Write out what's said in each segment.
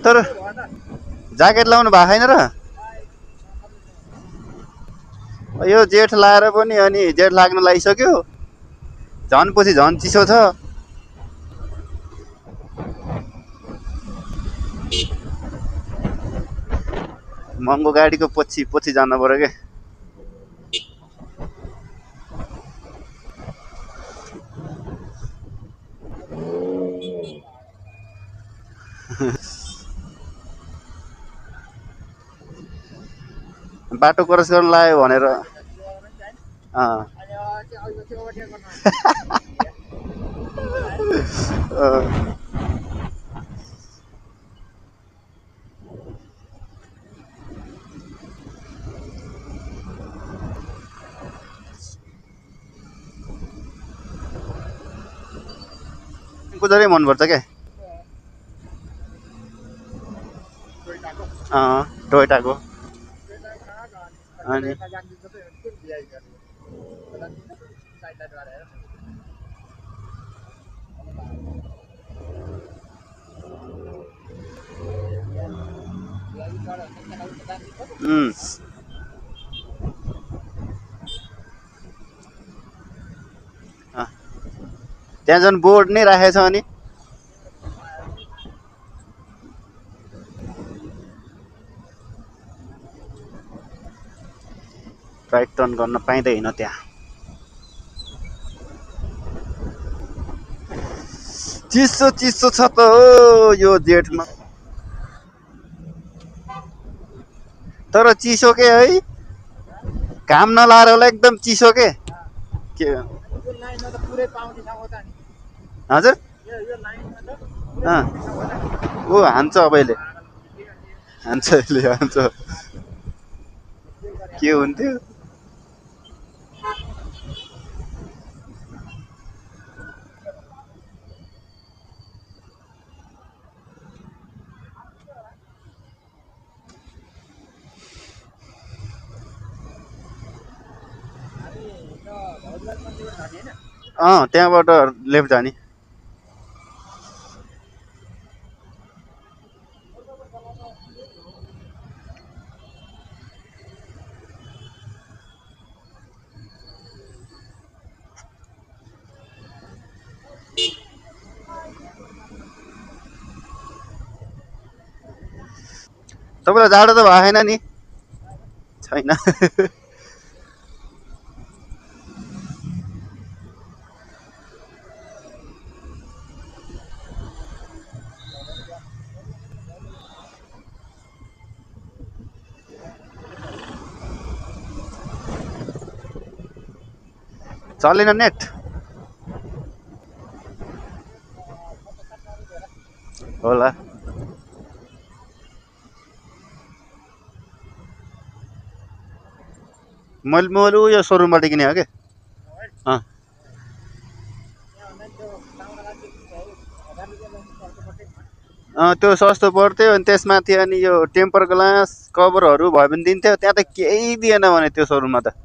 तर ज्याकेट लाउनु भएको छैन र यो जेठ लाएर पनि अनि जेठ लाग्न लागिसक्यो झन् पछि झन् चिसो छ महँगो गाडीको पछि पछि जानु पर्यो के बाटो क्रस गर्न लाग्यो भनेर कुदरै मनपर्छ क्या टोयोटाको अनि त्यहाँ झन् बोर्ड नै राखेको छ अनि राइट टर्न गर्न पाइँदैन त्यहाँ चिसो चिसो छ त हो यो जेठमा तर चिसो के है घाम नलाएर होला एकदम चिसो के हजुर ऊ हान्छ अब अहिले हान्छ अहिले हान्छ के हुन्थ्यो त्यहाँबाट लेफ्ट जाने तपाईँलाई जाडो त भएन नि छैन चलेन नेट होला मैले यो सोरुमबाट किने हो कि त्यो सस्तो पर्थ्यो अनि त्यसमाथि अनि यो टेम्पर ग्लास कभरहरू भयो भने दिन्थ्यो त्यहाँ त केही दिएन भने त्यो सोरुममा त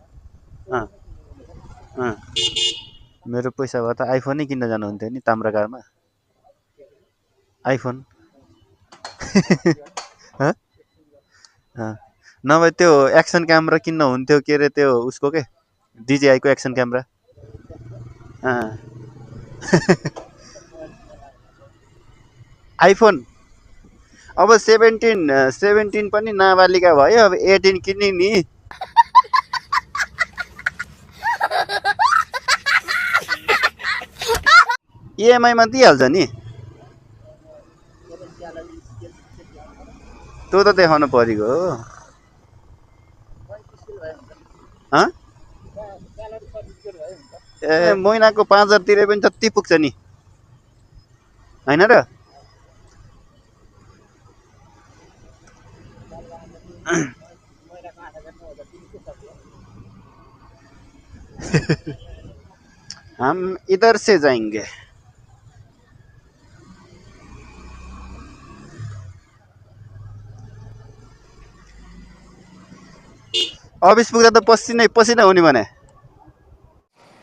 मेरो पैसा भए त आइफोनै किन्न जानुहुन्थ्यो नि ताम्राकारमा आइफोन नभए त्यो एक्सन क्यामेरा किन्न हुन्थ्यो के अरे त्यो उसको के डिजिआईको एक्सन क्यामेरा आइफोन अब 17 पनि नाबालिका भयो अब 18 किन्ने नि इएमआईमा दिइहाल्छ नि त्यो त देखाउनु परेको हो ए महिनाको 5000 तिरे पनि जति पुग्छ नि होइन र हम इधर से जाएंगे अफिस पुग्दा त पसिनै पसिना हुने भने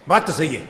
बात तो सही है